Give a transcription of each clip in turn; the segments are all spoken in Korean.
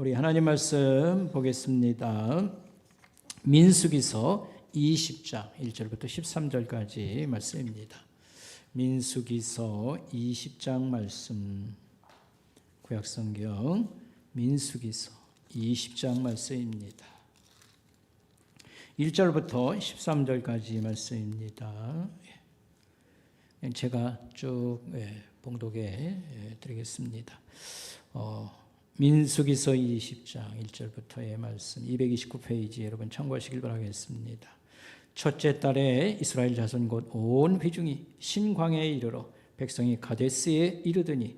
우리 하나님 말씀 보겠습니다. 민수기서 20장 1절부터 13절까지 말씀입니다. 민수기서 20장 말씀, 구약성경 민수기서 20장 말씀입니다. 1절부터 13절까지 말씀입니다. 제가 쭉 봉독해 드리겠습니다. 민수기서 20장 1절부터의 말씀 229페이지 여러분 참고하시길 바라겠습니다. 첫째 달에 이스라엘 자손 곧 온 회중이 신광야에 이르러 백성이 가데스에 이르더니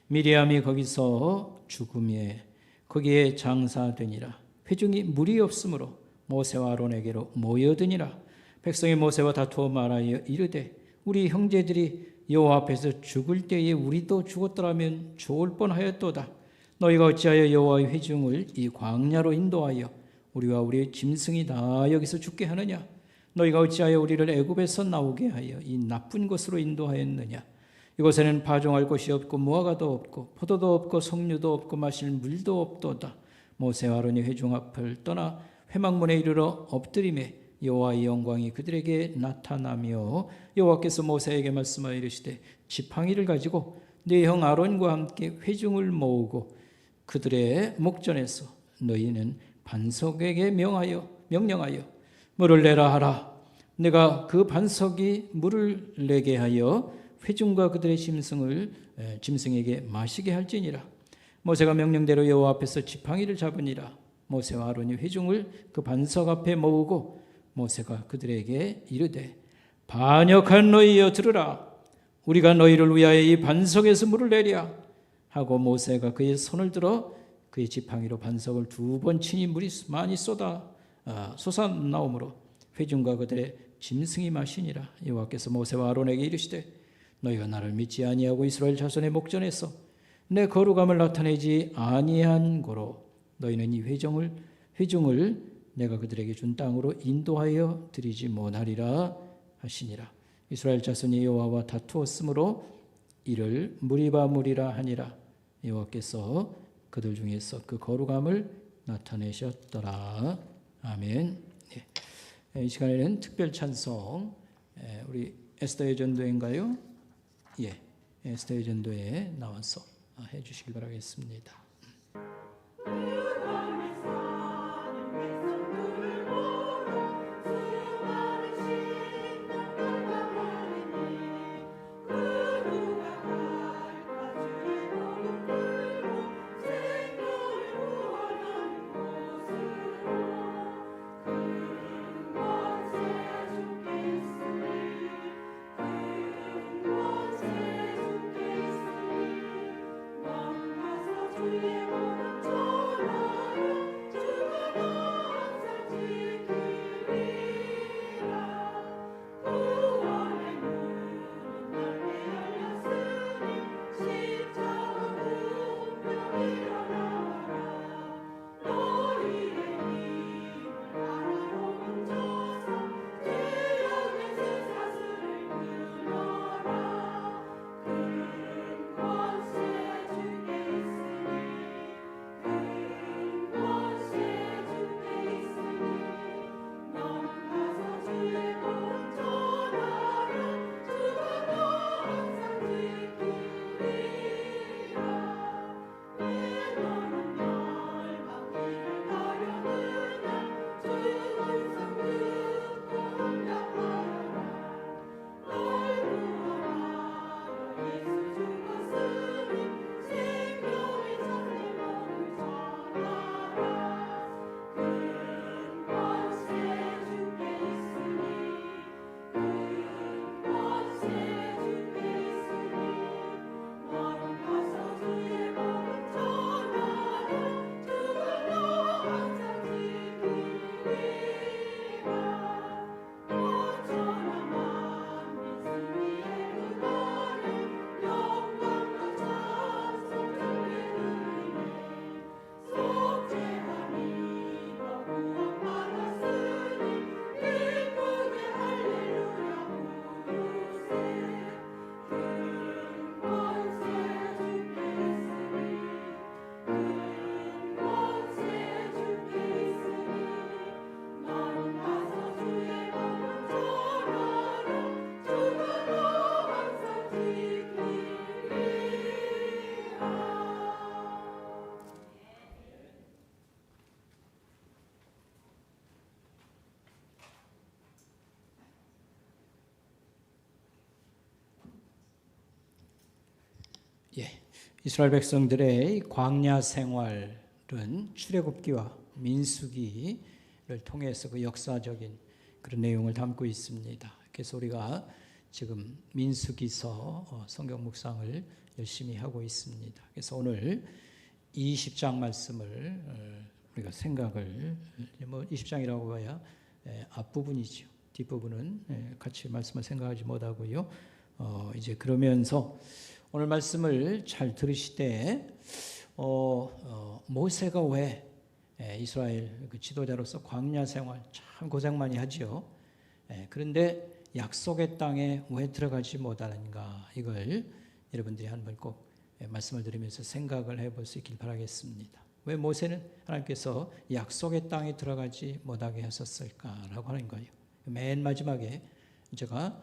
미리암이 거기서 죽음에 거기에 장사되니라. 회중이 물이 없으므로 모세와 아론에게로 모여드니라. 백성이 모세와 다투어 말하여 이르되 우리 형제들이 여호와 앞에서 죽을 때에 우리도 죽었더라면 좋을 뻔하였도다. 너희가 어찌하여 여호와의 회중을 이 광야로 인도하여 우리와 우리의 짐승이 다 여기서 죽게 하느냐? 너희가 어찌하여 우리를 애굽에서 나오게 하여 이 나쁜 곳으로 인도하였느냐? 이곳에는 파종할 곳이 없고 무화과도 없고 포도도 없고 석류도 없고 마실 물도 없도다. 모세와 아론이 회중 앞을 떠나 회막문에 이르러 엎드리매 여호와의 영광이 그들에게 나타나며 여호와께서 모세에게 말씀하여 이르시되 지팡이를 가지고 네 형 아론과 함께 회중을 모으고 그들의 목전에서 너희는 반석에게 명령하여 물을 내라 하라. 내가 그 반석이 물을 내게 하여 회중과 그들의 짐승에게 마시게 할지니라. 모세가 명령대로 여호와 앞에서 지팡이를 잡으니라. 모세와 아론이 회중을 그 반석 앞에 모으고 모세가 그들에게 이르되 반역한 너희여 들으라. 우리가 너희를 위하여 이 반석에서 물을 내랴 하고 모세가 그의 손을 들어 그의 지팡이로 반석을 2번 치니 물이 많이 솟아나오므로 회중과 그들의 짐승이 마시니라. 여호와께서 모세와 아론에게 이르시되 너희가 나를 믿지 아니하고 이스라엘 자손의 목전에서 내 거룩함을 나타내지 아니한 고로 너희는 이 회중을 내가 그들에게 준 땅으로 인도하여 드리지 못하리라 하시니라. 이스라엘 자손이 여호와와 다투었으므로 이를 무리바 하니라. 여호와께서 그들 중에서 그 거룩함을 나타내셨더라. 아멘. 이 시간에는 특별 찬송, 우리 에스더의 전도인가요? 에스더의 전도에 나와서 해주시기 바라겠습니다. 주의 예, 이스라엘 백성들의 광야 생활은 출애굽기와 민수기를 통해서 그 역사적인 그런 내용을 담고 있습니다. 그래서 우리가 지금 민수기서 성경 묵상을 열심히 하고 있습니다. 그래서 오늘 20장 말씀을 우리가 생각을 20장이라고 봐야 앞부분이죠. 뒷부분은 같이 말씀을 생각하지 못하고요. 이제 그러면서 오늘 말씀을 잘 들으시되 모세가 왜 이스라엘 그 지도자로서 광야 생활 참 고생 많이 하죠. 그런데 약속의 땅에 왜 들어가지 못하는가, 이걸 여러분들이 한번 꼭 말씀을 들으면서 생각을 해볼 수 있길 바라겠습니다. 왜 모세는 하나님께서 약속의 땅에 들어가지 못하게 하셨을까라고 하는 거예요. 맨 마지막에 제가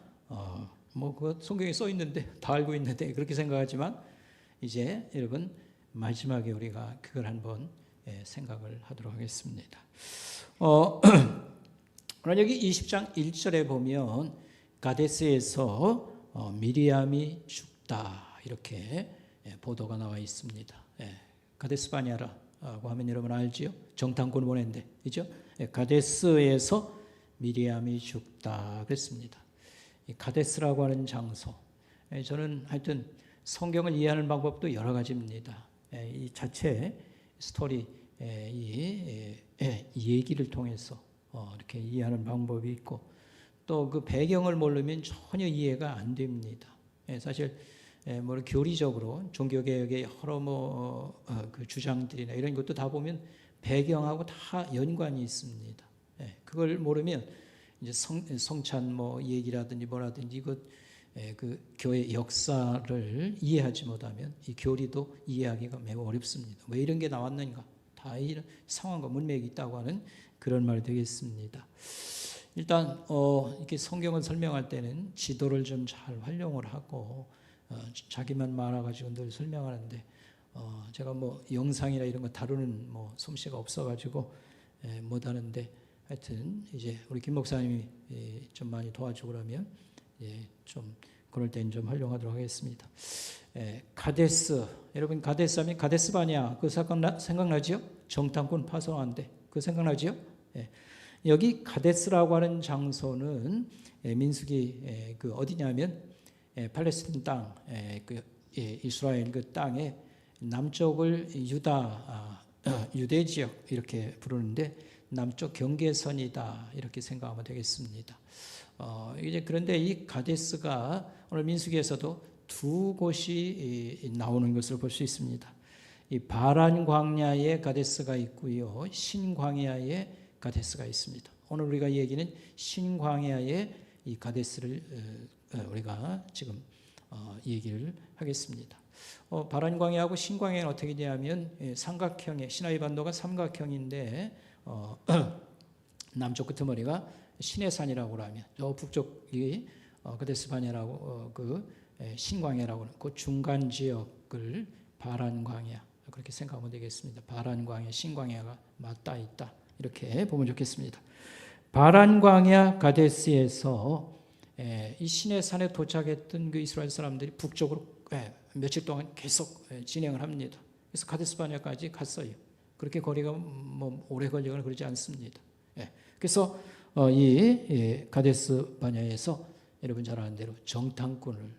그 성경에 써 있는데 다 알고 있는데 그렇게 생각하지만 이제 여러분 마지막에 우리가 그걸 한번 생각을 하도록 하겠습니다. 오늘 여기 20장 1절에 보면 가데스에서 미리암이 죽다 이렇게 보도가 나와 있습니다. 가데스 바냐라고 하면 여러분 알지요? 정탐꾼 보낸데, 그죠? 가데스에서 미리암이 죽다 그랬습니다. 이 가데스라고 하는 장소, 저는 하여튼 성경을 이해하는 방법도 여러 가지입니다. 이 자체 스토리, 이 얘기를 통해서 이렇게 이해하는 방법이 있고, 또 그 배경을 모르면 전혀 이해가 안 됩니다. 사실 교리적으로 종교개혁의 여러 그 주장들이나 이런 것도 다 보면 배경하고 다 연관이 있습니다. 그걸 모르면 이제 성찬 얘기라든지 뭐라든지 이것 그 교회 역사를 이해하지 못하면 이 교리도 이해하기가 매우 어렵습니다. 왜 이런 게 나왔는가? 다 이런 상황과 문맥이 있다고 하는 그런 말이 되겠습니다. 일단 이렇게 성경을 설명할 때는 지도를 좀 잘 활용을 하고 자기만 말아가지고 늘 설명하는데 제가 영상이나 이런 거 다루는 솜씨가 없어가지고 못하는데, 하여튼 이제 우리 김 목사님이 좀 많이 도와주고 그러면 좀 그럴 땐 좀 활용하도록 하겠습니다. 가데스, 여러분 가데스 하면 가데스 바냐 그 사건 생각나지요? 정탐꾼 파송한데 그 생각나지요? 여기 가데스라고 하는 장소는 민수기 그 어디냐면 팔레스틴 땅, 이스라엘 그 땅의 남쪽을 유대 지역 이렇게 부르는데 남쪽 경계선이다 이렇게 생각하면 되겠습니다. 이제 그런데 이 가데스가 오늘 민수기에서도 두 곳이 나오는 것을 볼 수 있습니다. 이 바란 광야에 가데스가 있고요, 신광야에 가데스가 있습니다. 오늘 우리가 얘기는 신광야의 이 가데스를 우리가 지금 얘기를 하겠습니다. 바란 광야하고 신광야는 어떻게 되냐면 삼각형의 시나이 반도가 삼각형인데 남쪽 끄트머리가 시내산이라고 하면 저 북쪽이 가데스 바냐라고 그 신광야라고 하는 그 중간 지역을 바란 광야 그렇게 생각하면 되겠습니다. 바란 광야, 신광야가 맞닿아 있다 이렇게 보면 좋겠습니다. 바란 광야 가데스에서 이 시내산에 도착했던 그 이스라엘 사람들이 북쪽으로 며칠 동안 계속 진행을 합니다. 그래서 가데스 바냐까지 갔어요. 그렇게 거리가 오래 걸리거나 그러지 않습니다. 그래서 이 가데스 바냐에서 여러분 잘 아는 대로 정탐꾼을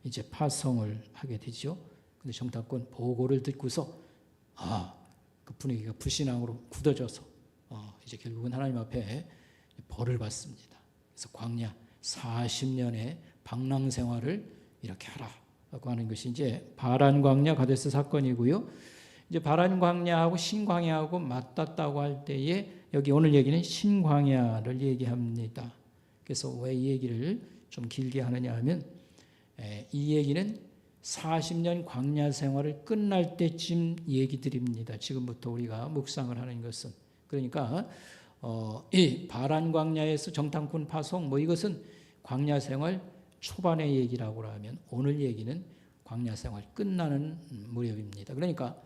이제 파송을 하게 되죠. 근데 정탐꾼 보고를 듣고서 그 분위기가 불신앙으로 굳어져서 이제 결국은 하나님 앞에 벌을 받습니다. 그래서 광야 40년의 방랑 생활을 이렇게 하라고 하는 것이 이제 바란 광야 가데스 사건이고요. 이제 바란 광야하고 신광야하고 맞닿았다고 할 때에 여기 오늘 얘기는 신광야를 얘기합니다. 그래서 왜 이 얘기를 좀 길게 하느냐 하면 이 얘기는 40년 광야 생활을 끝날 때쯤 얘기 드립니다. 지금부터 우리가 묵상을 하는 것은. 그러니까 이 바란 광야에서 정탐꾼 파송 이것은 광야 생활 초반의 얘기라고 하면 오늘 얘기는 광야 생활 끝나는 무렵입니다. 그러니까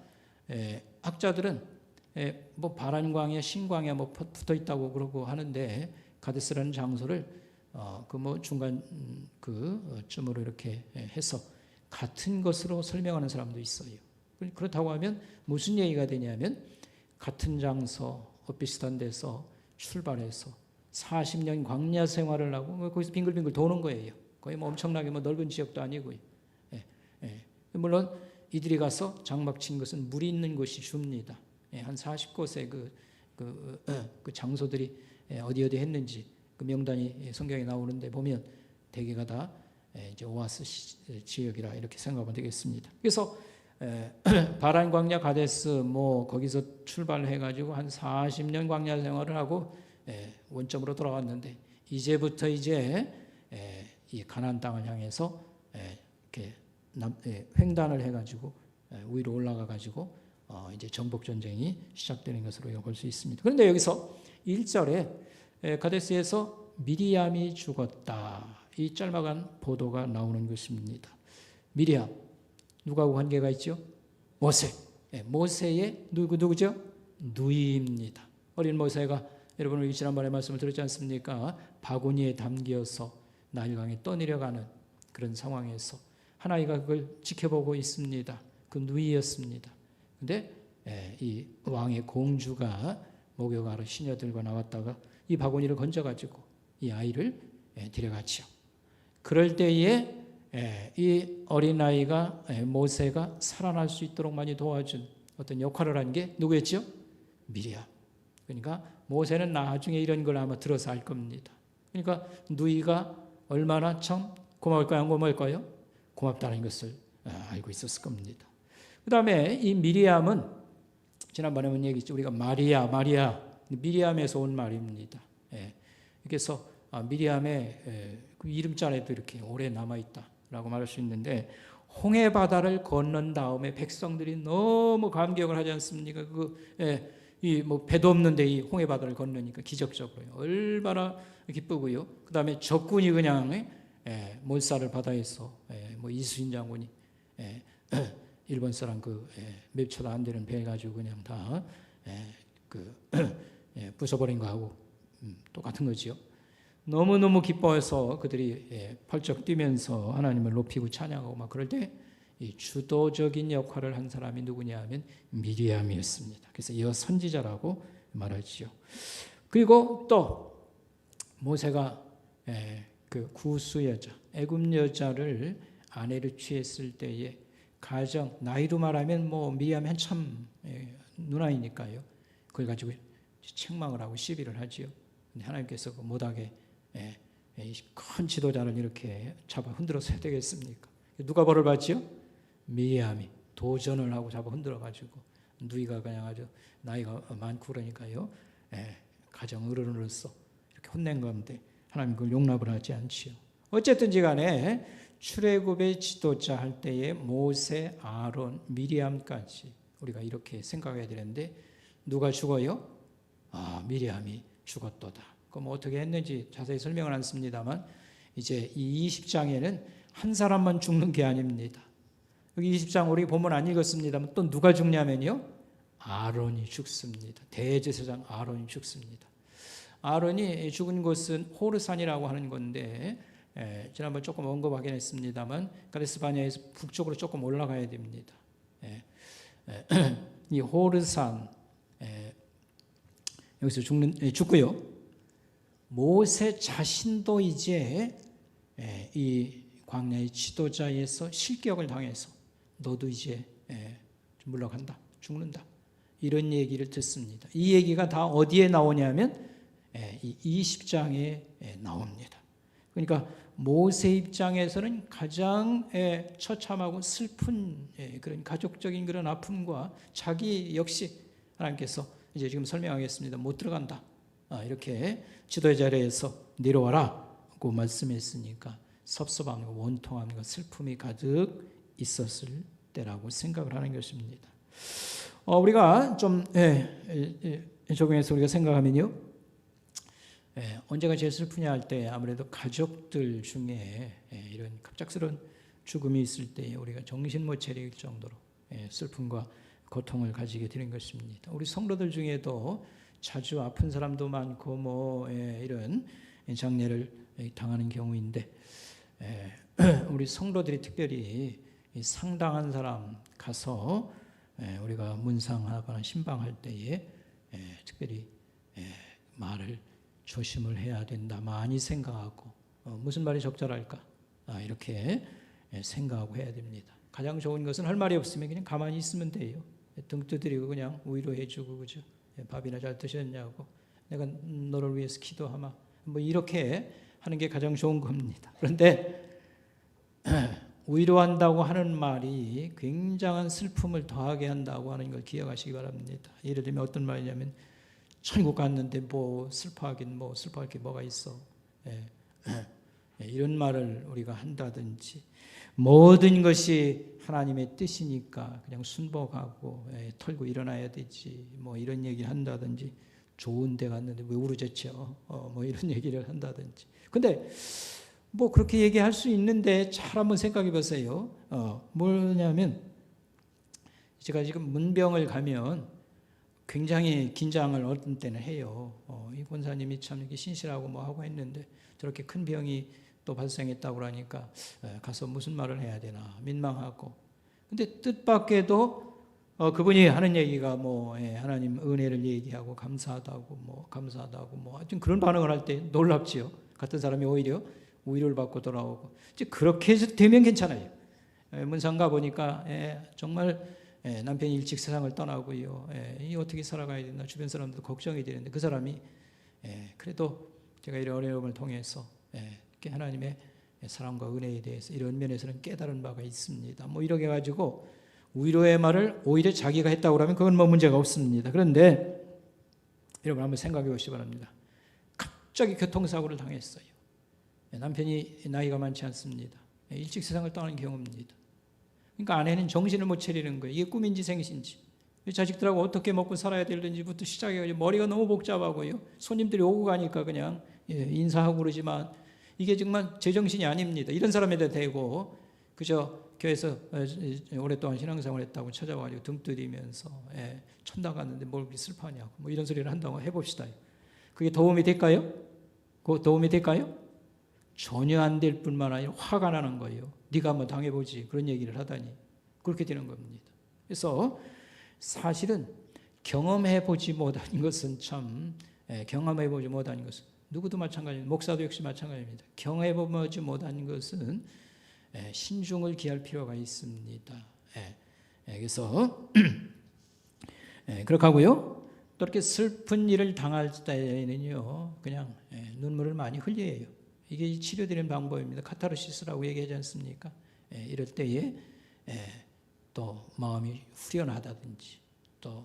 학자들은 바란 광야, 신광야 붙어 있다고 그러고 하는데 가데스라는 장소를 중간 그 쯤으로 이렇게 해서 같은 것으로 설명하는 사람도 있어요. 그렇다고 하면 무슨 얘기가 되냐면 같은 장소, 비슷한 데서 출발해서 40년 광야 생활을 하고 거기서 빙글빙글 도는 거예요. 거의 뭐 엄청나게 넓은 지역도 아니고요. 예, 예. 물론 이들이 가서 장막 친 것은 물이 있는 곳이 줍니다. 예, 한 40곳의 그 장소들이 어디 했는지 그 명단이 성경에 나오는데 보면 대개가 다 이제 오아시스 지역이라 이렇게 생각하면 되겠습니다. 그래서 바란 광야 가데스 뭐 거기서 출발해 가지고 한 40년 광야 생활을 하고 원점으로 돌아왔는데 이제부터 이제 이 가나안 땅을 향해서 이렇게 횡단을 해 가지고 위로 올라가 가지고 이제 정복 전쟁이 시작되는 것으로 볼 수 있습니다. 그런데 여기서 1절에 가데스에서 미리암이 죽었다. 이 짤막한 보도가 나오는 것입니다. 미리암 누구하고 관계가 있죠? 모세. 모세의 누구죠? 누이입니다. 어린 모세가 여러분 우리 지난번에 말씀을 드렸지 않습니까? 바구니에 담겨서 나일강에 떠내려가는 그런 상황에서 한 아이가 그걸 지켜보고 있습니다. 그 누이였습니다. 근데 이 왕의 공주가 목욕하러 시녀들과 나왔다가 이 바구니를 건져가지고 이 아이를 데려갔죠. 그럴 때에 이 어린아이가 모세가 살아날 수 있도록 많이 도와준 어떤 역할을 한 게 누구였죠? 미리암. 그러니까 모세는 나중에 이런 걸 아마 들어서 알 겁니다. 그러니까 누이가 얼마나 참 고마울까요? 안 고마울까요? 고맙다는 것을 알고 있었을 겁니다. 그 다음에 이 미리암은 지난번에 한 얘기했죠. 우리가 마리아 미리암에서 온 말입니다. 그래서 미리암의 그 이름자리도 이렇게 오래 남아있다라고 말할 수 있는데 홍해 바다를 건넌 다음에 백성들이 너무 감격을 하지 않습니까? 이 뭐 배도 없는데 이 홍해 바다를 건너니까 기적적으로요. 얼마나 기쁘고요. 그 다음에 적군이 그냥 몰살을 바다에서 뭐 이순신 장군이 일본 사람 몇 초도 안 되는 배 가지고 그냥 다 부숴버린 거하고 똑같은 거지요. 너무너무 기뻐해서 그들이 펄쩍 뛰면서 하나님을 높이고 찬양하고 막 그럴 때 이 주도적인 역할을 한 사람이 누구냐 하면 미리암이었습니다. 그래서 여 선지자라고 말하지요. 그리고 또 모세가 그 구스 여자, 애굽 여자를 아내를 취했을 때에 가정 나이로 말하면 뭐 미리암이 한참 누나이니까요. 그걸 가지고 책망을 하고 시비를 하지요. 근데 하나님께서 못하게 큰 지도자를 이렇게 잡아 흔들어서 해야 되겠습니까? 누가 벌을 받지요? 미리암이 도전을 하고 잡아 흔들어가지고 누이가 그냥 아주 나이가 많고 그러니까요. 가정 어른으로서 이렇게 혼낸 건데 하나님 그걸 용납을 하지 않지요. 어쨌든지 간에 출애굽의 지도자 할 때에 모세, 아론, 미리암까지 우리가 이렇게 생각해야 되는데 누가 죽어요? 미리암이 죽었도다. 그럼 어떻게 했는지 자세히 설명은 안 씁니다만 이제 이 20장에는 한 사람만 죽는 게 아닙니다. 여기 20장 우리 본문 안 읽었습니다만 또 누가 죽냐면요. 아론이 죽습니다. 대제사장 아론이 죽습니다. 아론이 죽은 곳은 호르산이라고 하는 건데 지난번 조금 언급하긴 했습니다만 가데스 바네아에서 북쪽으로 조금 올라가야 됩니다. 이 호르산 여기서 죽고요. 모세 자신도 이제 이 광야의 지도자에서 실격을 당해서 너도 이제 물러간다, 죽는다 이런 얘기를 듣습니다. 이 얘기가 다 어디에 나오냐면 이 20장에 나옵니다. 그러니까 모세 입장에서는 가장 처참하고 슬픈 그런 가족적인 그런 아픔과 자기 역시 하나님께서 이제 지금 설명하겠습니다. 못 들어간다. 이렇게 지도의 자리에서 내려와라고 말씀했으니까 섭섭함과 원통함과 슬픔이 가득 있었을 때라고 생각을 하는 것입니다. 우리가 좀 적용해서 우리가 생각하면요. 언제가 제일 슬프냐 할 때 아무래도 가족들 중에 이런 갑작스러운 죽음이 있을 때 우리가 정신 못 차릴 정도로 슬픔과 고통을 가지게 되는 것입니다. 우리 성도들 중에도 자주 아픈 사람도 많고 뭐 이런 장례를 당하는 경우인데 우리 성도들이 특별히 이 상당한 사람 가서 우리가 문상하거나 신방할 때에 특별히 말을 조심을 해야 된다 많이 생각하고 무슨 말이 적절할까 이렇게 생각하고 해야 됩니다. 가장 좋은 것은 할 말이 없으면 그냥 가만히 있으면 돼요. 등 두드리고 그냥 위로해주고 그죠? 밥이나 잘 드셨냐고 내가 너를 위해서 기도하마 뭐 이렇게 하는 게 가장 좋은 겁니다. 그런데 위로한다고 하는 말이 굉장한 슬픔을 더하게 한다고 하는 걸 기억하시기 바랍니다. 예를 들면 어떤 말이냐면 천국 갔는데 뭐 슬퍼하긴 뭐 슬퍼할 게 뭐가 있어. 이런 말을 우리가 한다든지 모든 것이 하나님의 뜻이니까 그냥 순복하고 털고 일어나야 되지 뭐 이런 얘기를 한다든지 좋은 데 갔는데 왜 우르짖죠 뭐 이런 얘기를 한다든지 근데 뭐 그렇게 얘기할 수 있는데 잘 한번 생각해 보세요. 뭐냐면 제가 지금 문병을 가면 굉장히 긴장을 어떤 때는 해요. 이 권사님이 참 이렇게 신실하고 뭐 하고 했는데 저렇게 큰 병이 또 발생했다고 그러니까 가서 무슨 말을 해야 되나 민망하고 근데 뜻밖에도 그분이 하는 얘기가 뭐 하나님 은혜를 얘기하고 감사하다고 뭐 하여튼 그런 반응을 할 때 놀랍지요. 같은 사람이 오히려 위로를 받고 돌아오고 이제 그렇게 해서 되면 괜찮아요. 문상 가 보니까 정말 남편이 일찍 세상을 떠나고요. 이 어떻게 살아가야 되나 주변 사람들도 걱정이 되는데 그 사람이 그래도 제가 이런 어려움을 통해서 하나님의 사랑과 은혜에 대해서 이런 면에서는 깨달은 바가 있습니다. 뭐 이렇게 가지고 위로의 말을 오히려 자기가 했다고 하면 그건 뭐 문제가 없습니다. 그런데 여러분 한번 생각해 보시기 바랍니다. 갑자기 교통사고를 당했어요. 남편이 나이가 많지 않습니다. 일찍 세상을 떠나는 경우입니다. 그러니까 아내는 정신을 못 차리는 거예요. 이게 꿈인지 생신지 자식들하고 어떻게 먹고 살아야 되는지부터 시작해가지고 머리가 너무 복잡하고요. 손님들이 오고 가니까 그냥 인사하고 그러지만 이게 정말 제정신이 아닙니다. 이런 사람에다 대고 그저 교회에서 오랫동안 신앙생활을 했다고 찾아와가지고 등 두드리면서 천당 갔는데 뭘 그렇게 슬퍼하냐고 뭐 이런 소리를 한다고 해봅시다. 그게 도움이 될까요? 그거 도움이 될까요? 전혀 안 될 뿐만 아니라 화가 나는 거예요. 네가 한번 당해보지 그런 얘기를 하다니 그렇게 되는 겁니다. 그래서 사실은 경험해보지 못한 것은 참 경험해보지 못한 것은 누구도 마찬가지입니다. 목사도 역시 마찬가지입니다. 경험해보지 못한 것은 신중을 기할 필요가 있습니다. 그래서 그렇게 하고요. 또 이렇게 슬픈 일을 당할 때에는요 그냥 눈물을 많이 흘려요. 이게 치료되는 방법입니다. 카타르시스라고 얘기하지 않습니까? 이럴 때에 또 마음이 후련하다든지 또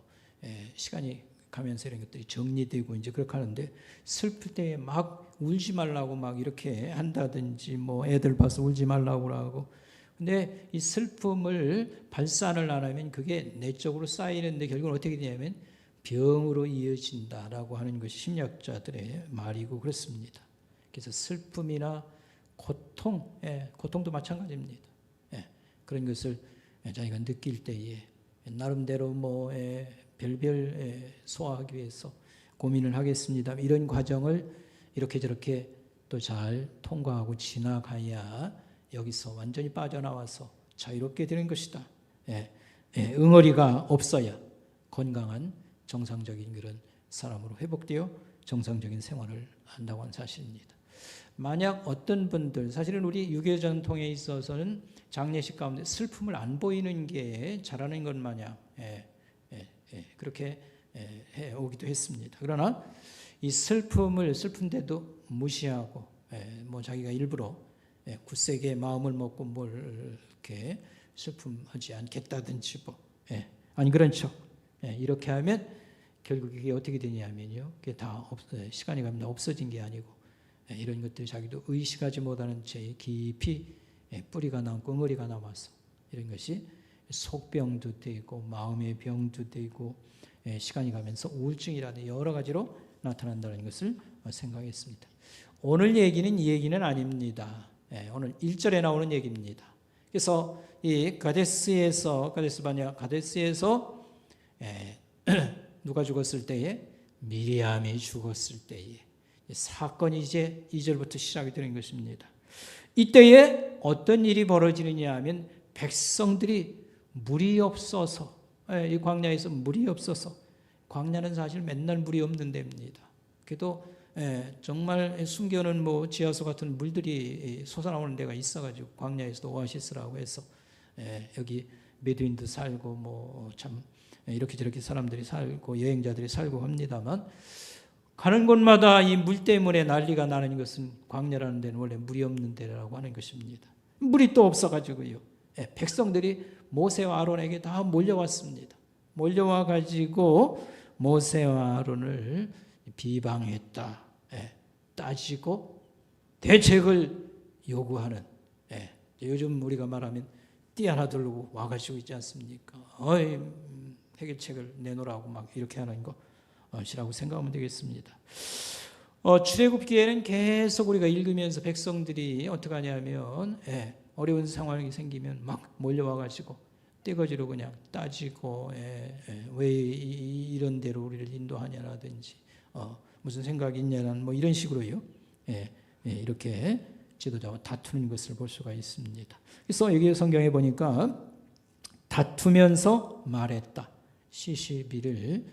시간이 가면서 이런 것들이 정리되고 이제 그렇게 하는데 슬플 때에 막 울지 말라고 막 이렇게 한다든지 뭐 애들 봐서 울지 말라고 하고 근데 이 슬픔을 발산을 안 하면 그게 내적으로 쌓이는데 결국은 어떻게 되냐면 병으로 이어진다라고 하는 것이 심리학자들의 말이고 그렇습니다. 그래서 슬픔이나 고통, 고통도 마찬가지입니다. 그런 것을 자기가 느낄 때에 나름대로 뭐 별별 소화하기 위해서 고민을 하겠습니다. 이런 과정을 이렇게 저렇게 또 잘 통과하고 지나가야 여기서 완전히 빠져나와서 자유롭게 되는 것이다. 응어리가 없어야 건강한 정상적인 그런 사람으로 회복되어 정상적인 생활을 한다고 하는 사실입니다. 만약 어떤 분들 사실은 우리 유교 전통에 있어서는 장례식 가운데 슬픔을 안 보이는 게 잘하는 것 마냥 그렇게 해 오기도 했습니다. 그러나 이 슬픈데도 무시하고 뭐 자기가 일부러 굳세게 마음을 먹고 뭘 이렇게 슬픔하지 않겠다든지 뭐 아니 그런 척 이렇게 하면 결국 이게 어떻게 되냐면요, 그게 다 시간이 가면 없어진 게 아니고 이런 것들이 자기도 의식하지 못하는 채 깊이 뿌리가 남고 응어리가 남아서 이런 것이 속병도 되고 마음의 병도 되고 시간이 가면서 우울증이라든 여러 가지로 나타난다는 것을 생각했습니다. 오늘 얘기는 이 얘기는 아닙니다. 오늘 1절에 나오는 얘기입니다. 그래서 이 가데스에서 누가 죽었을 때에 미리암이 죽었을 때에 사건이 이제 2절부터 시작이 되는 것입니다. 이때에 어떤 일이 벌어지느냐 하면 백성들이 물이 없어서, 이 광야에서 물이 없어서, 광야는 사실 맨날 물이 없는 데입니다. 그래도 정말 숨겨놓은 뭐 지하수 같은 물들이 솟아나오는 데가 있어가지고 광야에서도 오아시스라고 해서 여기 베두인도 살고 뭐 참 이렇게 저렇게 사람들이 살고 여행자들이 살고 합니다만, 가는 곳마다 이 물 때문에 난리가 나는 것은 광야라는 데는 원래 물이 없는 데라고 하는 것입니다. 물이 또 없어가지고요, 백성들이 모세와 아론에게 다 몰려왔습니다. 몰려와 가지고 모세와 아론을 비방했다, 따지고 대책을 요구하는, 요즘 우리가 말하면 띠 하나 들고 와가지고 있지 않습니까? 해결책을 내놓으라고 막 이렇게 하는 것이라고 생각하면 되겠습니다. 출애굽기에는 계속 우리가 읽으면서 백성들이 어떻게 하냐면 어려운 상황이 생기면 막 몰려와가지고 떼거지로 그냥 따지고 왜 이런 대로 우리를 인도하냐라든지 무슨 생각이 있냐는 뭐 이런 식으로요, 이렇게 지도자와 다투는 것을 볼 수가 있습니다. 그래서 여기 성경에 보니까 다투면서 말했다, 시시비를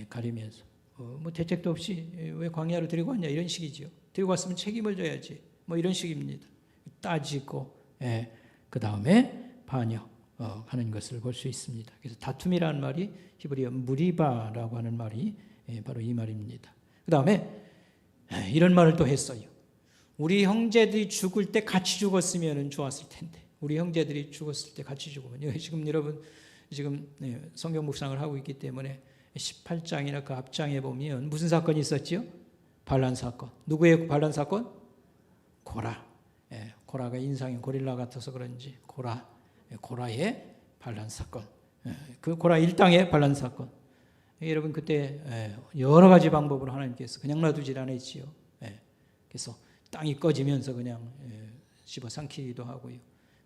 가리면서 뭐 대책도 없이 왜 광야로 데리고 왔냐 이런 식이지요. 데리고 왔으면 책임을 져야지 뭐 이런 식입니다. 따지고 그 다음에 반역하는 것을 볼 수 있습니다. 그래서 다툼이라는 말이 히브리어 무리바라고 하는 말이 바로 이 말입니다. 그 다음에 이런 말을 또 했어요. 우리 형제들이 죽을 때 같이 죽었으면 좋았을 텐데, 우리 형제들이 죽었을 때 같이 죽으면, 지금 여러분 지금 성경 묵상을 하고 있기 때문에 18장이나 그 앞장에 보면 무슨 사건이 있었지요? 반란 사건. 누구의 반란 사건? 고라. 고라가 인상이 고릴라 같아서 그런지 고라의 반란 사건. 그 고라 일당의 반란 사건. 여러분 그때 여러 가지 방법으로 하나님께서 그냥 놔두질 않았지요. 그래서 땅이 꺼지면서 그냥 집어삼키기도 하고요.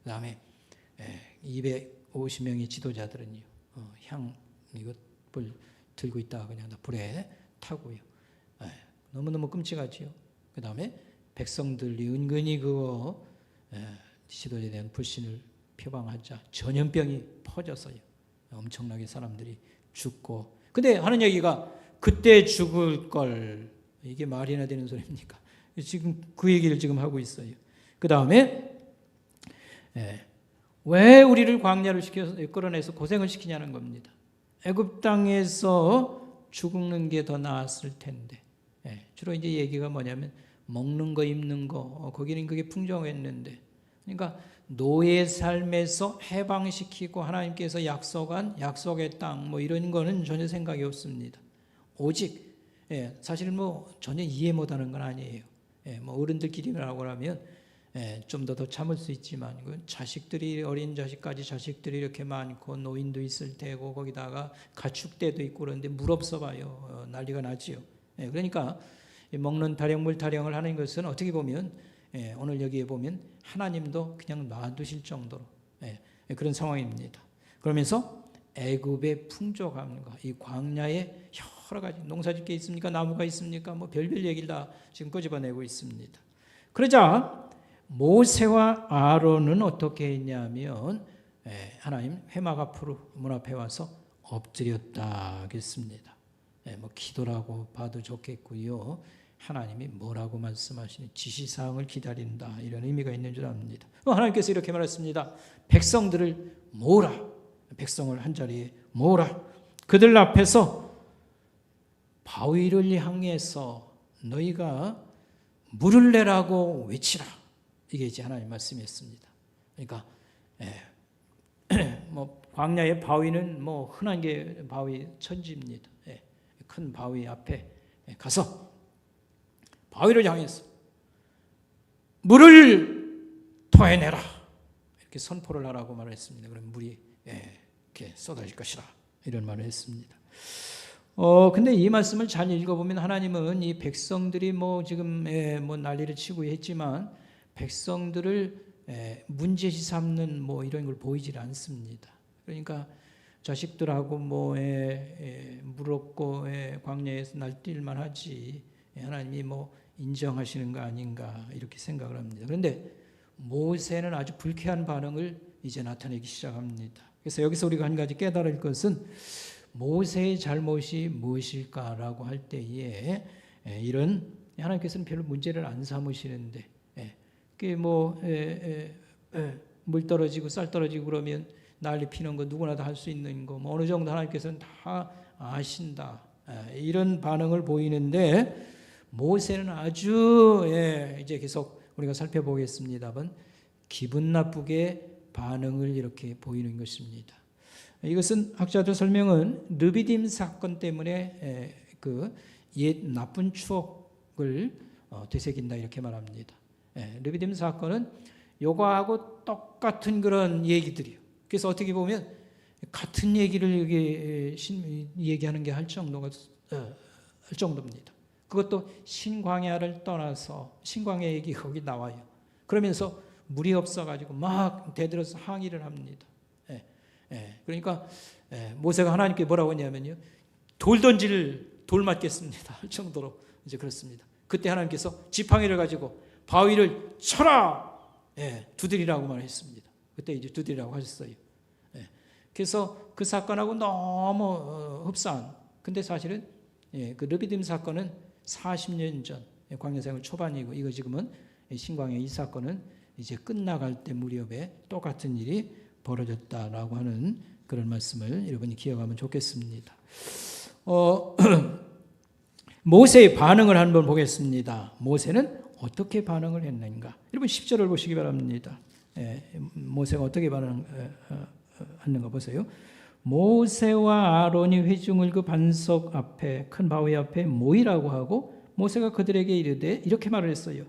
그 다음에 250명의 지도자들은요, 이것을 들고 있다가 그냥 불에 타고요. 너무너무 끔찍하지요. 그 다음에 백성들이 은근히 그거 지도자에 대한 불신을 표방하자 전염병이 퍼져서요, 엄청나게 사람들이 죽고. 근데 하는 얘기가 그때 죽을 걸, 이게 말이나 되는 소리입니까? 지금 그 얘기를 지금 하고 있어요. 그 다음에 왜 우리를 광야로 시켜서 끌어내서 고생을 시키냐는 겁니다. 애굽 땅에서 죽는 게 더 나았을 텐데. 주로 이제 얘기가 뭐냐면 먹는 거 입는 거, 거기는 그게 풍족했는데, 그러니까 노예 삶에서 해방시키고 하나님께서 약속한 약속의 땅 뭐 이런 거는 전혀 생각이 없습니다. 오직 사실 뭐 전혀 이해 못하는 건 아니에요. 뭐 어른들끼리라고 하면 좀 더 참을 수 있지만, 자식들이, 어린 자식까지 자식들이 이렇게 많고 노인도 있을 테고 거기다가 가축대도 있고 그런데 물 없어 봐요. 난리가 나지요. 그러니까 먹는 타령, 타령을 하는 것은 어떻게 보면 오늘 여기에 보면 하나님도 그냥 놔두실 정도로 그런 상황입니다. 그러면서 애굽의 풍족함과 이 광야에 여러 가지 농사짓 게 있습니까? 나무가 있습니까? 뭐 별별 얘기를 다 지금 끄집어내고 있습니다. 그러자 모세와 아론은 어떻게 했냐면 하나님 회막 앞으로 문 앞에 와서 엎드렸다 하겠습니다. 뭐 기도라고 봐도 좋겠고요. 하나님이 뭐라고 말씀하시는 지시사항을 기다린다, 이런 의미가 있는 줄 압니다. 하나님께서 이렇게 말했습니다. 백성들을 모으라. 백성을 한자리에 모으라. 그들 앞에서 바위를 향해서 너희가 물을 내라고 외치라. 이게 이제 하나님 말씀이었습니다. 그러니까 뭐 광야의 바위는 뭐 흔한 게 바위 천지입니다. 큰 바위 앞에 가서 바위를 향해서 물을 토해내라, 이렇게 선포를 하라고 말했습니다. 그럼 물이 이렇게 쏟아질 것이라, 이런 말을 했습니다. 근데 이 말씀을 잘 읽어보면 하나님은 이 백성들이 뭐 지금 뭐 난리를 치고 했지만 백성들을 문제시 삼는 뭐 이런 걸 보이질 않습니다. 그러니까 자식들하고 뭐 물 없고 광야에서 날뛸만 하지 하나님이 뭐 인정하시는 거 아닌가 이렇게 생각을 합니다. 그런데 모세는 아주 불쾌한 반응을 이제 나타내기 시작합니다. 그래서 여기서 우리가 한 가지 깨달을 것은 모세의 잘못이 무엇일까라고 할 때에 이런 하나님께서는 별로 문제를 안 삼으시는데 그게 물 떨어지고 쌀 떨어지고 그러면 난리 피는 거 누구나 다 할 수 있는 거 어느 정도 하나님께서는 다 아신다 이런 반응을 보이는데 모세는 아주 이제 계속 우리가 살펴보겠습니다만 기분 나쁘게 반응을 이렇게 보이는 것입니다. 이것은 학자들 설명은 르비딤 사건 때문에 그 옛 나쁜 추억을 되새긴다 이렇게 말합니다. 르비딤 사건은 요거하고 똑같은 그런 얘기들이요. 그래서 어떻게 보면 같은 얘기를 여기 얘기하는 게 할 정도입니다. 그것도 신광야를 떠나서 신광야 얘기 거기 나와요. 그러면서 물이 없어가지고 막 대들어서 항의를 합니다. 그러니까 모세가 하나님께 뭐라고 했냐면요, 돌 맞겠습니다 할 정도로 이제 그렇습니다. 그때 하나님께서 지팡이를 가지고 바위를 쳐라, 두드리라고 말했습니다. 그때 이제 두드리라고 하셨어요. 그래서 그 사건하고 너무 흡사한. 근데 사실은 그 르비딤 사건은 40년 전 광야생활 초반이고 이거 지금은 신광야 이 사건은 이제 끝나갈 때 무렵에 똑같은 일이 벌어졌다라고 하는 그런 말씀을 여러분이 기억하면 좋겠습니다. 모세의 반응을 한번 보겠습니다. 모세는 어떻게 반응을 했는가? 여러분 10절을 보시기 바랍니다. 모세가 어떻게 반응하는가 보세요. 모세와 아론이 회중을 그 반석 앞에 큰 바위 앞에 모이라고 하고 모세가 그들에게 이르되 이렇게 말을 했어요.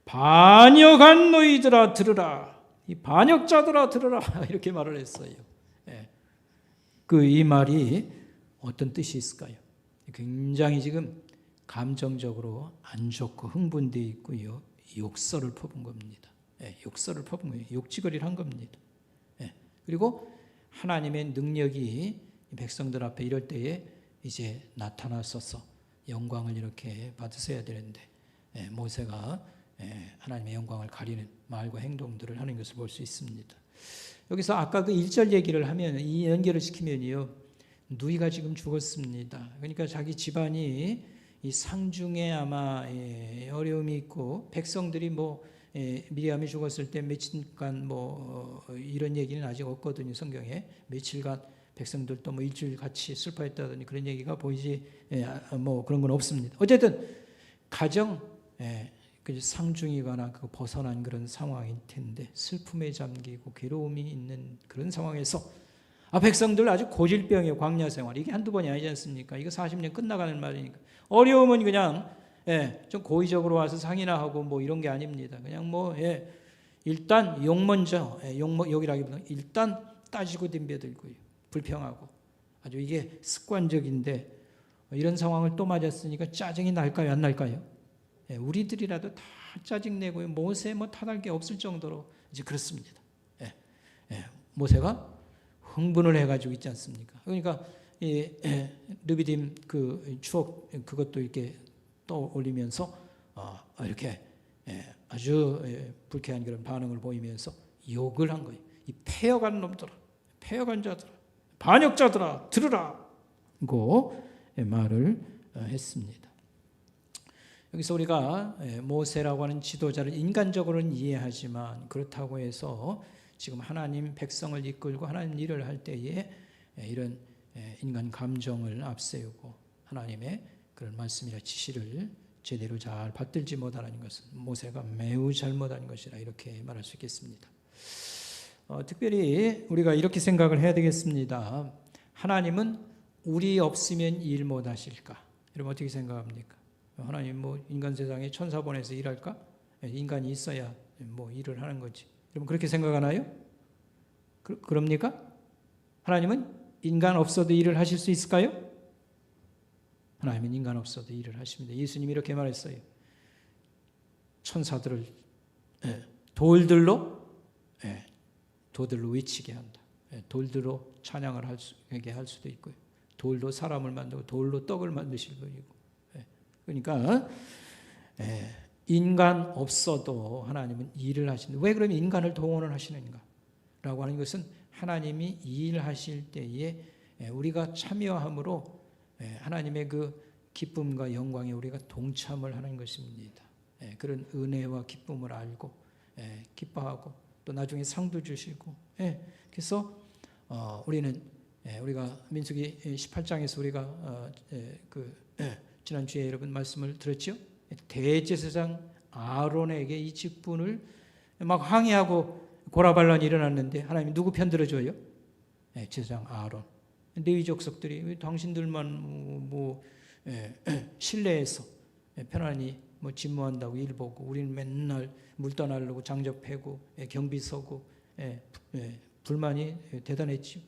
반역한 너희들아 들으라. 이 반역자들아 들으라 이렇게 말을 했어요. 이 말이 어떤 뜻이 있을까요? 굉장히 지금 감정적으로 안 좋고 흥분되어 있고요. 욕설을 퍼본 겁니다. 욕설을 퍼본 거예요. 욕지거리를 한 겁니다. 그리고 하나님의 능력이 백성들 앞에 이럴 때에 이제 나타나서서 영광을 이렇게 받으셔야 되는데 모세가 하나님의 영광을 가리는 말과 행동들을 하는 것을 볼 수 있습니다. 여기서 아까 그 1절 얘기를 하면 이 연결을 시키면요, 누이가 지금 죽었습니다. 그러니까 자기 집안이 이 상중에 아마 어려움이 있고 백성들이 미리암이 죽었을 때 며칠간 이런 얘기는 아직 없거든요. 성경에 며칠간 백성들도 일주일 같이 슬퍼했다더니 그런 얘기가 보이지 그런 건 없습니다. 어쨌든 가정 상중이거나 벗어난 그런 상황일 텐데 슬픔에 잠기고 괴로움이 있는 그런 상황에서 백성들 아주 고질병이에요. 광야 생활 이게 한두 번이 아니지 않습니까? 이거 40년 끝나가는 말이니까 어려움은 그냥 좀 고의적으로 와서 상의나 하고 이런 게 아닙니다. 그냥 일단 욕 먼저 욕이라기보다는 일단 따지고 덤벼들고요. 불평하고 아주 이게 습관적인데 이런 상황을 또 맞았으니까 짜증이 날까요? 안 날까요? 우리들이라도 다 짜증내고 모세 탓할 게 없을 정도로 이제 그렇습니다. 모세가 흥분을 해가지고 있지 않습니까? 그러니까 르비딤 그 추억 그것도 이렇게 떠올리면서 이렇게 아주 불쾌한 그런 반응을 보이면서 욕을 한 거예요. 이 패여간 놈들아, 패여간 자들아, 반역자들아, 들으라고 말을 했습니다. 여기서 우리가 모세라고 하는 지도자를 인간적으로는 이해하지만 그렇다고 해서 지금 하나님 백성을 이끌고 하나님 일을 할 때에 이런 인간 감정을 앞세우고 하나님의 그런 말씀이나 지시를 제대로 잘 받들지 못하는 것은 모세가 매우 잘못한 것이라 이렇게 말할 수 있겠습니다. 특별히 우리가 이렇게 생각을 해야 되겠습니다. 하나님은 우리 없으면 일 못하실까? 여러분 어떻게 생각합니까? 하나님 인간 세상에 천사 보내서 일할까? 인간이 있어야 일을 하는 거지. 여러분 그렇게 생각하나요? 그럽니까? 하나님은 인간 없어도 일을 하실 수 있을까요? 하나님은 인간 없어도 일을 하십니다. 예수님이 이렇게 말했어요. 천사들을 돌들로 외치게 한다. 돌들로 찬양을 하게 할 수도 있고요. 돌로 사람을 만들고 돌로 떡을 만드실 분이고. 그러니까 인간 없어도 하나님은 일을 하시는데 왜 그러면 인간을 동원을 하시는가? 기쁨이라고 하는 것은 하나님이 일하실 때에 우리가 참여함으로 하나님의 그 기쁨과 영광에 우리가 동참을 하는 것입니다. 그런 은혜와 기쁨을 알고 기뻐하고 또 나중에 상도 주시고 그래서 우리는 우리가 민수기 18장에서 우리가 지난주에 여러분 말씀을 들었죠. 대제사장 아론에게 이 직분을 막 항의하고 고라발란이 일어났는데 하나님이 누구 편 들어줘요? 제사장 아론. 레위 족속들이 당신들만 신뢰해서 편안히 집무한다고 일 보고 우리는 맨날 물 떠나려고 장작 패고 경비 서고 불만이 대단했죠.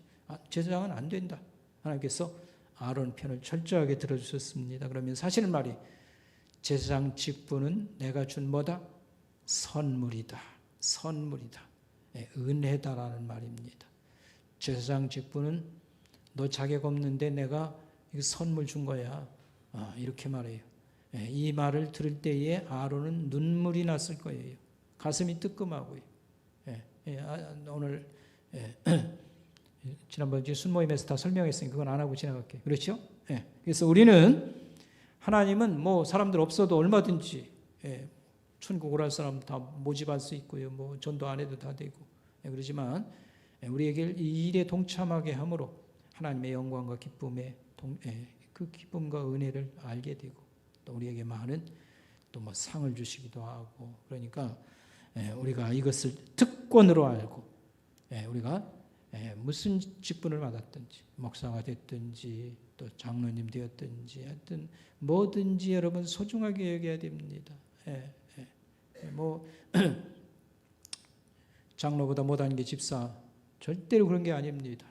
제사장은 안 된다. 하나님께서 아론 편을 철저하게 들어주셨습니다. 그러면 사실은 말이 제사장 직분은 내가 준 뭐다? 선물이다. 선물이다. 은혜다라는 말입니다. 제사장 직분은 너 자격 없는데 내가 이거 선물 준 거야. 이렇게 말해요. 이 말을 들을 때에 아론은 눈물이 났을 거예요. 가슴이 뜨끔하고요. 오늘 지난번 순모임에서 다 설명했으니까 그건 안 하고 지나갈게요. 그렇죠? 그래서 우리는 하나님은 사람들 없어도 얼마든지 천국 오랄 사람 다 모집할 수 있고요. 전도 안 해도 다 되고 그러지만 우리에게 이 일에 동참하게 함으로 하나님의 영광과 기쁨에 그 기쁨과 은혜를 알게 되고 또 우리에게 많은 또 상을 주시기도 하고 그러니까 우리가 이것을 특권으로 알고 우리가 무슨 직분을 받았든지 목사가 됐든지 또 장로님 되었든지 하여튼 뭐든지 여러분 소중하게 여겨야 됩니다. 장로보다 못하는 게 집사 절대로 그런 게 아닙니다.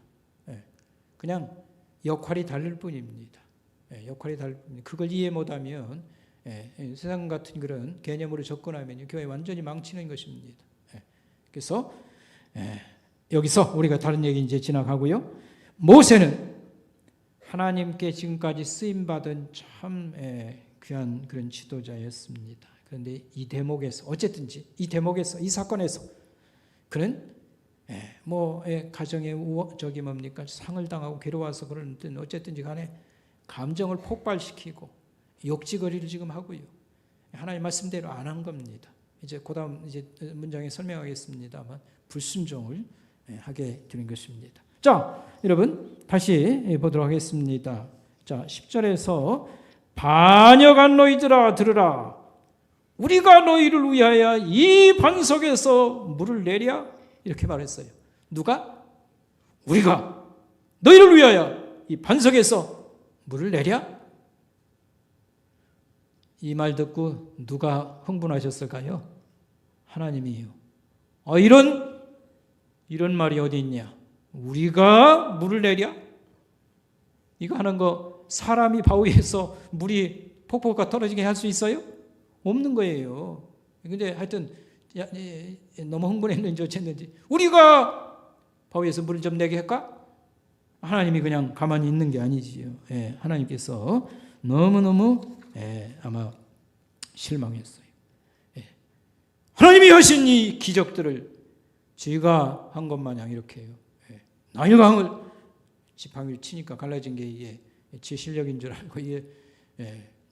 그냥 역할이 다를 뿐입니다. 역할이 다를 뿐입니다. 그걸 이해 못하면 세상 같은 그런 개념으로 접근하면 교회 완전히 망치는 것입니다. 그래서 여기서 우리가 다른 얘기 이제 지나가고요. 모세는 하나님께 지금까지 쓰임받은 참 귀한 그런 지도자였습니다. 그런데 이 대목에서 어쨌든지 이 대목에서 이 사건에서 그는 가정에 상을 당하고 괴로워서 그러는데 어쨌든지 간에 감정을 폭발시키고 욕지거리를 지금 하고요. 하나님 말씀대로 안 한 겁니다. 이제 그다음 문장에 설명하겠습니다만 불순종을 하게 되는 것입니다. 자, 여러분 다시 보도록 하겠습니다. 자, 10절에서 반역한 너희들아 들으라. 우리가 너희를 위하여 이 반석에서 물을 내랴? 이렇게 말했어요. 누가? 우리가 너희를 위하여 이 반석에서 물을 내랴? 이 말 듣고 누가 흥분하셨을까요? 하나님이요. 이런 말이 어디 있냐? 우리가 물을 내랴? 이거 하는 거 사람이 바위에서 물이 폭포가 떨어지게 할 수 있어요? 없는 거예요. 근데 하여튼 너무 흥분했는지 어쨌는지 우리가 바위에서 물을 좀 내게 할까? 하나님이 그냥 가만히 있는 게 아니지요. 하나님께서 너무너무 아마 실망했어요. 하나님이 하신 이 기적들을 저희가 한 것 마냥 이렇게 해요. 나일강을 지팡이를 치니까 갈라진 게 이게 제 실력인 줄 알고 이게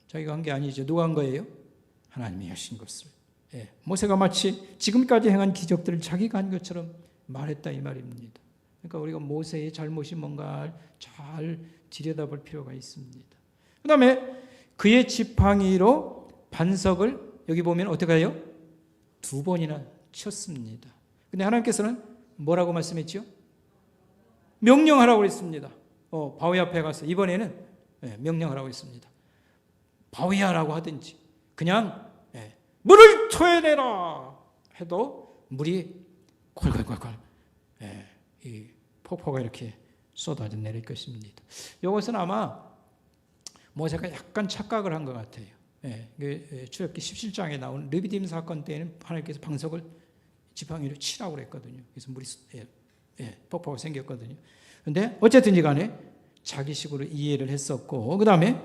자기가 한 게 아니죠. 누가 한 거예요? 하나님이 하신 것을. 모세가 마치 지금까지 행한 기적들을 자기가 한 것처럼 말했다 이 말입니다. 그러니까 우리가 모세의 잘못이 뭔가 잘 들여다볼 필요가 있습니다. 그 다음에 그의 지팡이로 반석을 여기 보면 어떻게 해요? 2번이나 쳤습니다. 근데 하나님께서는 뭐라고 말씀했죠? 명령하라고 했습니다. 바위 앞에 가서 이번에는 명령하라고 했습니다. 바위야라고 하든지 그냥 물을 토해내라 해도 물이 콸콸콸콸 이 폭포가 이렇게 쏟아져 내릴 것입니다. 이것은 아마 모세가 약간 착각을 한 것 같아요. 출애굽기 17장에 나온 르비딤 사건 때에는 하나님께서 반석을 지팡이로 치라고 그랬거든요. 그래서 물이 폭포가 생겼거든요. 그런데 어쨌든지 간에 자기식으로 이해를 했었고 그 다음에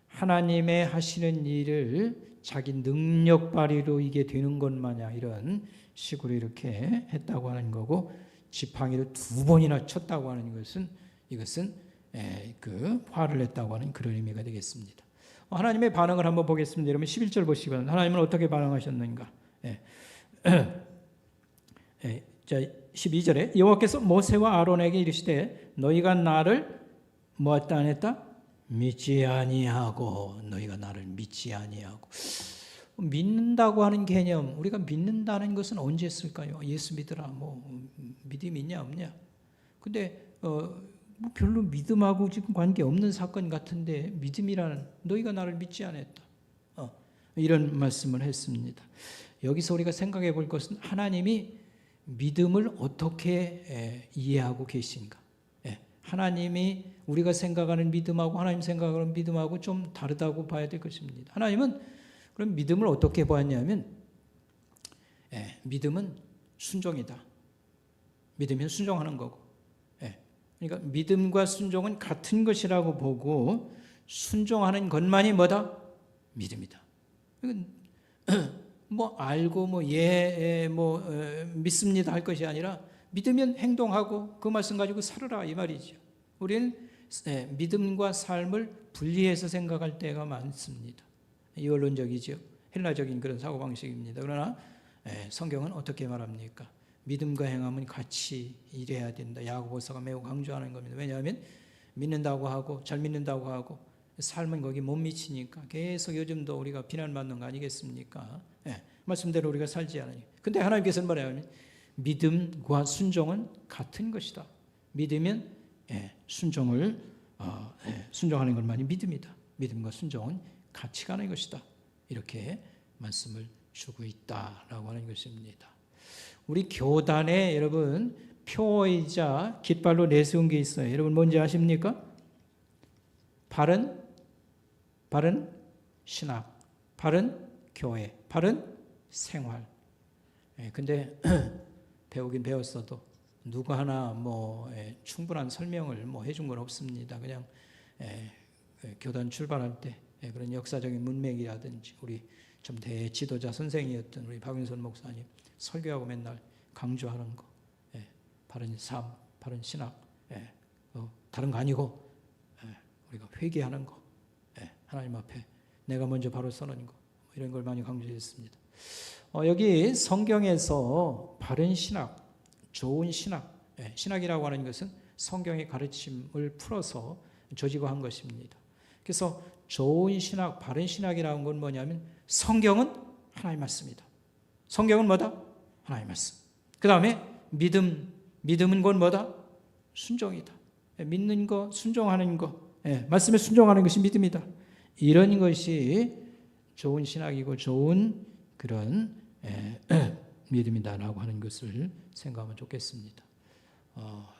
하나님의 하시는 일을 자기 능력 발휘로 이게 되는 것 마냥 이런 식으로 이렇게 했다고 하는 거고 지팡이를 2번이나 쳤다고 하는 것은 이것은 그 화를 냈다고 하는 그런 의미가 되겠습니다. 하나님의 반응을 한번 보겠습니다. 여러분 11절 보시면 하나님은 어떻게 반응하셨는가? 자 12절에 여호와께서 모세와 아론에게 이르시되 너희가 나를 뭐했다 안 했다? 믿지 아니하고 너희가 나를 믿지 아니하고. 믿는다고 하는 개념, 우리가 믿는다는 것은 언제 쓸까요? 예수 믿으라, 뭐 믿음이 있냐 없냐. 근데 뭐 별로 믿음하고 지금 관계 없는 사건 같은데 믿음이라는, 너희가 나를 믿지 않았다, 이런 말씀을 했습니다. 여기서 우리가 생각해 볼 것은 하나님이 믿음을 어떻게 이해하고 계신가. 하나님이 우리가 생각하는 믿음하고 하나님 생각하는 믿음하고 좀 다르다고 봐야 될 것입니다. 하나님은 그럼 믿음을 어떻게 보았냐면 믿음은 순종이다. 믿으면 순종하는 거고. 그러니까 믿음과 순종은 같은 것이라고 보고 순종하는 것만이 뭐다? 믿음이다. 뭐 알고 믿습니다 할 것이 아니라 믿으면 행동하고 그 말씀 가지고 살으라 이 말이죠. 우리는 믿음과 삶을 분리해서 생각할 때가 많습니다. 이원론적이죠. 헬라적인 그런 사고방식입니다. 그러나 성경은 어떻게 말합니까? 믿음과 행함은 같이 일해야 된다. 야고보서가 매우 강조하는 겁니다. 왜냐하면 믿는다고 하고 잘 믿는다고 하고 삶은 거기 못 미치니까 계속 요즘도 우리가 비난받는 거 아니겠습니까? 말씀대로 우리가 살지 않으니. 근데 하나님께서는 뭐냐면 믿음과 순종은 같은 것이다. 믿으면 순종하는 것만이 믿음이다. 믿음과 순종은 같이 가는 것이다. 이렇게 말씀을 주고 있다라고 하는 것입니다. 우리 교단에 여러분 표이자 깃발로 내세운 게 있어요. 여러분 뭔지 아십니까? 바른 신학, 바른 교회, 바른 생활. 근데 배우긴 배웠어도 누구 하나 충분한 설명을 해준 건 없습니다. 그냥 교단 출발할 때 그런 역사적인 문맥이라든지 우리 좀 대지도자 선생이었던 우리 박윤선 목사님 설교하고 맨날 강조하는 거, 바른 삶, 바른 신학, 다른 거 아니고 우리가 회개하는 거, 하나님 앞에 내가 먼저 바로 서는 거, 이런 걸 많이 강조했습니다. 여기 성경에서 바른 신학, 좋은 신학, 신학이라고 하는 것은 성경의 가르침을 풀어서 조직을 한 것입니다. 그래서 좋은 신학, 바른 신학이라는 건 뭐냐면 성경은 하나님 말씀이다. 성경은 뭐다? 하나님 말씀. 그 다음에 믿음은 건 뭐다? 순종이다. 믿는 거, 순종하는 거, 말씀에 순종하는 것이 믿음이다. 이런 것이 좋은 신학이고 좋은 그런 믿음이다라고 하는 것을 생각하면 좋겠습니다.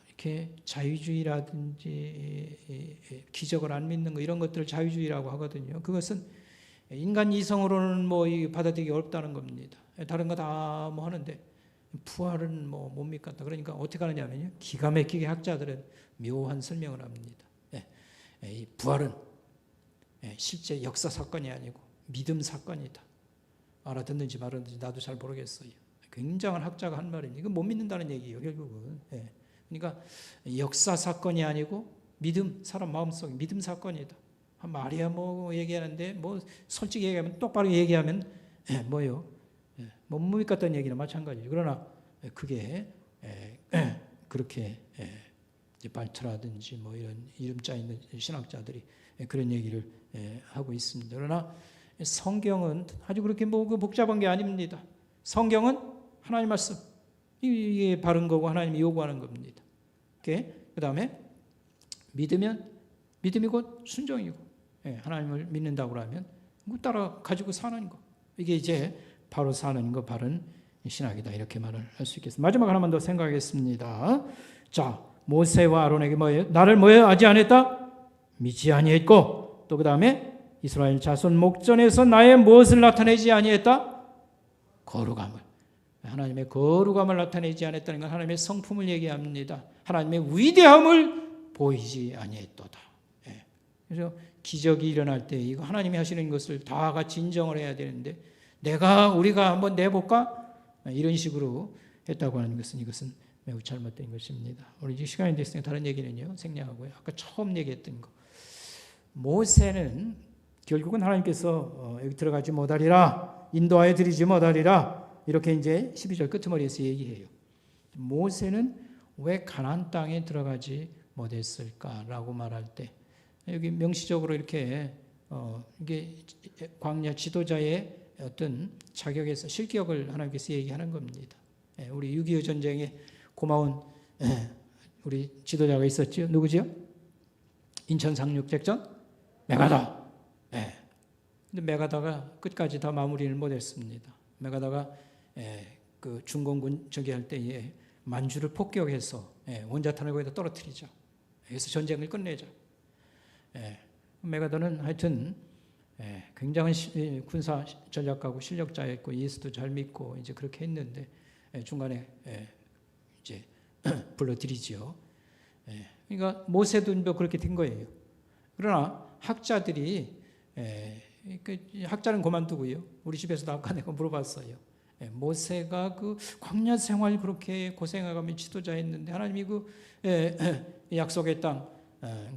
이렇게 자유주의라든지 기적을 안 믿는 거 이런 것들을 자유주의라고 하거든요. 그것은 인간 이성으로는 받아들이기 어렵다는 겁니다. 다른 거 다 하는데 부활은 못 믿겠다. 그러니까 어떻게 하느냐면요, 기가 막히게 학자들은 묘한 설명을 합니다. 이 부활은 실제 역사 사건이 아니고 믿음 사건이다. 알아듣는지 말았는지 나도 잘 모르겠어요. 굉장한 학자가 한 말이니 이건 못 믿는다는 얘기예요. 결국은. 그러니까 역사 사건이 아니고 믿음, 사람 마음속에 믿음 사건이다. 마리아 얘기하는데 솔직히 얘기하면 똑바로 얘기하면 못 믿겠다는 얘기는 마찬가지죠. 그러나 그게 그렇게 발트라든지 이런 이름자 있는 신학자들이 그런 얘기를 하고 있습니다. 그러나 성경은 아주 그렇게 복잡한 게 아닙니다. 성경은 하나님 말씀, 이게 바른 거고 하나님이 요구하는 겁니다. 그 다음에 믿음이 곧 순종이고, 하나님을 믿는다고 하면 따라 가지고 사는 거, 이게 이제 바로 사는 거, 바른 신학이다, 이렇게 말을 할 수 있겠습니다. 마지막 하나만 더 생각하겠습니다. 자, 모세와 아론에게 뭐예요? 나를 하지 않았다? 믿지 아니했고, 또 그 다음에 이스라엘 자손 목전에서 나의 무엇을 나타내지 아니했다? 거룩함을. 하나님의 거룩함을 나타내지 않았다는 건 하나님의 성품을 얘기합니다. 하나님의 위대함을 보이지 아니했도다. 그래서 기적이 일어날 때 이거 하나님이 하시는 것을 다 같이 인정을 해야 되는데 우리가 한번 내볼까? 이런 식으로 했다고 하는 것은 이것은 매우 잘못된 것입니다. 우리 이제 시간이 됐으니까 다른 얘기는요 생략하고요. 아까 처음 얘기했던 거, 모세는 결국은 하나님께서 여기 들어가지 못하리라, 인도하여 드리지 못하리라, 이렇게 이제 12절 끝머리에서 얘기해요. 모세는 왜 가나안 땅에 들어가지 못했을까라고 말할 때 여기 명시적으로 이렇게 이게 광야 지도자의 어떤 자격에서 실격을 하나님께서 얘기하는 겁니다. 우리 6.25 전쟁에 고마운 우리 지도자가 있었죠. 누구지요? 인천 상륙작전 메가다. 근데 메가다가 끝까지 다 마무리를 못했습니다. 메가다가 그 중공군 저기 할 때에 만주를 폭격해서 원자탄을 거기다 떨어뜨리죠. 그래서 전쟁을 끝내죠. 메가다는 하여튼 굉장한 군사 전략가고 실력자였고 예수도 잘 믿고 이제 그렇게 했는데 중간에 이제 불러들이죠. 그러니까 모세도 그렇게 된 거예요. 그러나 학자들이 학자는 그만두고요. 우리 집에서도 아까 내가 물어봤어요. 모세가 그 광야 생활 그렇게 고생하며 지도자였는데 하나님이 그 약속의 땅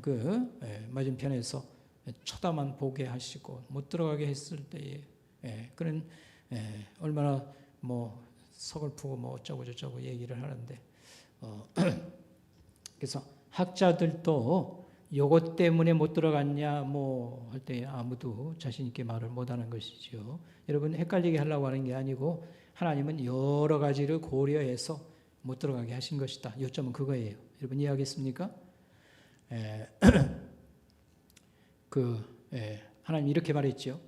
그 맞은편에서 쳐다만 보게 하시고 못 들어가게 했을 때에 그런 얼마나 뭐 서글프고 뭐 어쩌고 저쩌고 얘기를 하는데 그래서 학자들도 요것 때문에 못 들어갔냐 뭐 할 때 아무도 자신 있게 말을 못하는 것이죠. 여러분 헷갈리게 하려고 하는 게 아니고 하나님은 여러 가지를 고려해서 못 들어가게 하신 것이다. 요점은 그거예요. 여러분 이해하겠습니까? 하나님 이렇게 말했죠.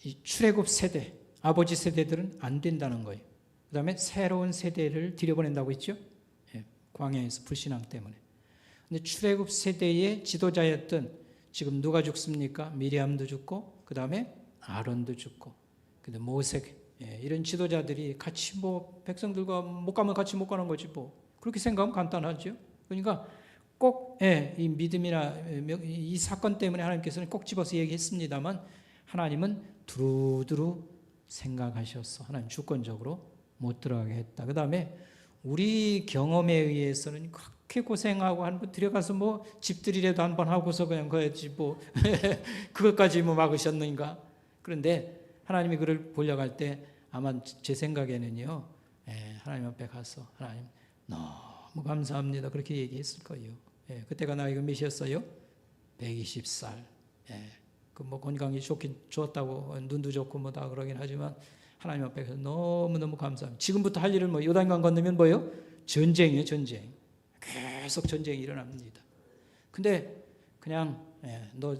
이 출애굽 세대, 아버지 세대들은 안 된다는 거예요. 그 다음에 새로운 세대를 들여보낸다고 했죠. 광야에서 불신앙 때문에. 근데 출애굽 세대의 지도자였던 지금 누가 죽습니까? 미리암도 죽고 그 다음에 아론도 죽고 근데 모세 이런 지도자들이 같이 뭐 백성들과 못 가면 같이 못 가는 거지 뭐 그렇게 생각하면 간단하죠. 그러니까 꼭 이 믿음이나 이 사건 때문에 하나님께서는 꼭 집어서 얘기했습니다만 하나님은 두루두루 생각하셔서 하나님 주권적으로 못 들어가게 했다. 그 다음에 우리 경험에 의해서는 그렇게 고생하고 한번 들어가서 뭐 집들이라도 한번 하고서 그냥 가야지 뭐 그것까지 뭐 막으셨는가. 그런데 하나님이 그를 보려고 할 때 아마 제 생각에는요 하나님 앞에 가서 하나님 너무 감사합니다 그렇게 얘기했을 거예요. 그때가 나이가 몇이었어요? 120살. 그 뭐 건강이 좋았다고 눈도 좋고 뭐 다 그러긴 하지만 하나님 앞에 가서 너무너무 감사합니다. 지금부터 할 일은 뭐 요단강 건너면 뭐예요? 전쟁이에요, 전쟁. 계속 전쟁이 일어납니다. 근데 그냥 너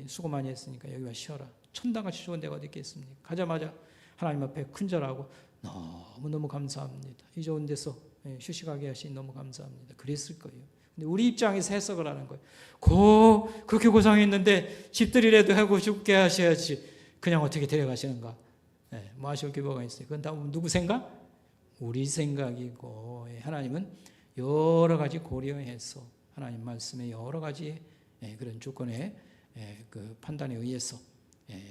수고 많이 했으니까 여기 와 쉬어라. 천당같이 좋은 데가 어디 있겠습니까? 가자마자 하나님 앞에 큰절하고 너무너무 감사합니다. 이 좋은 데서 휴식하게 하시니 너무 감사합니다. 그랬을 거예요. 근데 우리 입장에서 해석을 하는 거예요. 그렇게 고생했는데 집들이라도 하고 죽게 하셔야지. 그냥 어떻게 데려가시는가? 뭐 아쉬울 게 뭐가 있어요. 그건 다 누구 생각? 우리 생각이고 하나님은 여러 가지 고려해서 하나님 말씀에 여러 가지 그런 주권의 그 판단에 의해서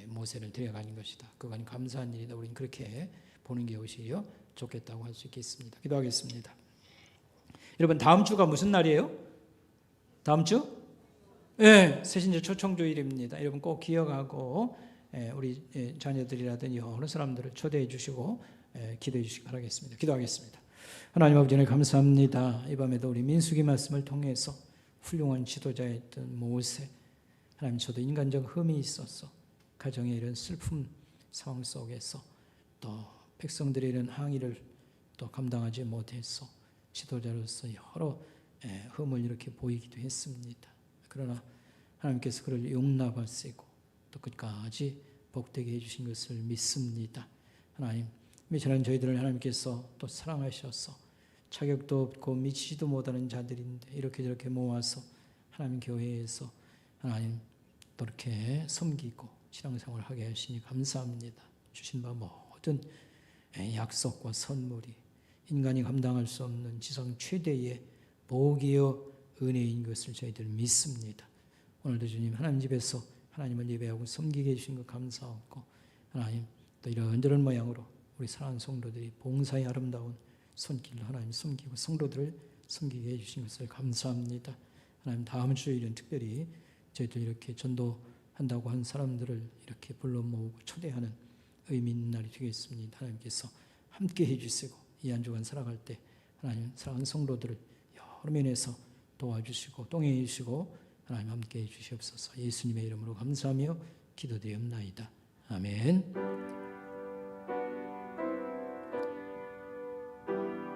모세를 데려가는 것이다. 그건 감사한 일이다. 우리는 그렇게 보는 게 오히려 좋겠다고 할 수 있겠습니다. 기도하겠습니다. 여러분 다음 주가 무슨 날이에요? 다음 주? 새신절 초청주일입니다. 여러분 꼭 기억하고 우리 자녀들이라든지 여러 사람들을 초대해 주시고 기도해 주시기 바라겠습니다. 기도하겠습니다. 하나님 아버지 감사합니다. 이 밤에도 우리 민수기 말씀을 통해서 훌륭한 지도자였던 모세, 하나님 저도 인간적 흠이 있어서 가정의 이런 슬픔 상황 속에서 또 백성들의 이런 항의를 또 감당하지 못해서 지도자로서 여러 흠을 이렇게 보이기도 했습니다. 그러나 하나님께서 그를 용납하시고 또 끝까지 복되게 해주신 것을 믿습니다. 하나님, 미천한 저희들을 하나님께서 또 사랑하셔서 자격도 없고 미치지도 못하는 자들인데 이렇게 저렇게 모아서 하나님 교회에서 하나님 또 이렇게 섬기고 신앙생활을 하게 하시니 감사합니다. 주신 바 모든 약속과 선물이 인간이 감당할 수 없는 지상 최대의 복이요 은혜인 것을 저희들 믿습니다. 오늘도 주님 하나님 집에서 하나님을 예배하고 섬기게 해주신 것 감사하고 하나님 또 이런저런 모양으로 우리 사랑하는 성도들이 봉사의 아름다운 손길로 하나님 섬기고 성도들을 섬기게 해주신 것을 감사합니다. 하나님 다음 주일은 특별히 저희들 이렇게 전도한다고 한 사람들을 이렇게 불러 모으고 초대하는 의미 있는 날이 되겠습니다. 하나님께서 함께 해주시고 이 한 주간 살아갈 때 하나님 사랑하는 성도들을 여러 면에서 도와주시고 동행해 주시고 하나님 함께 해주시옵소서. 예수님의 이름으로 감사하며 기도드리옵나이다. 아멘.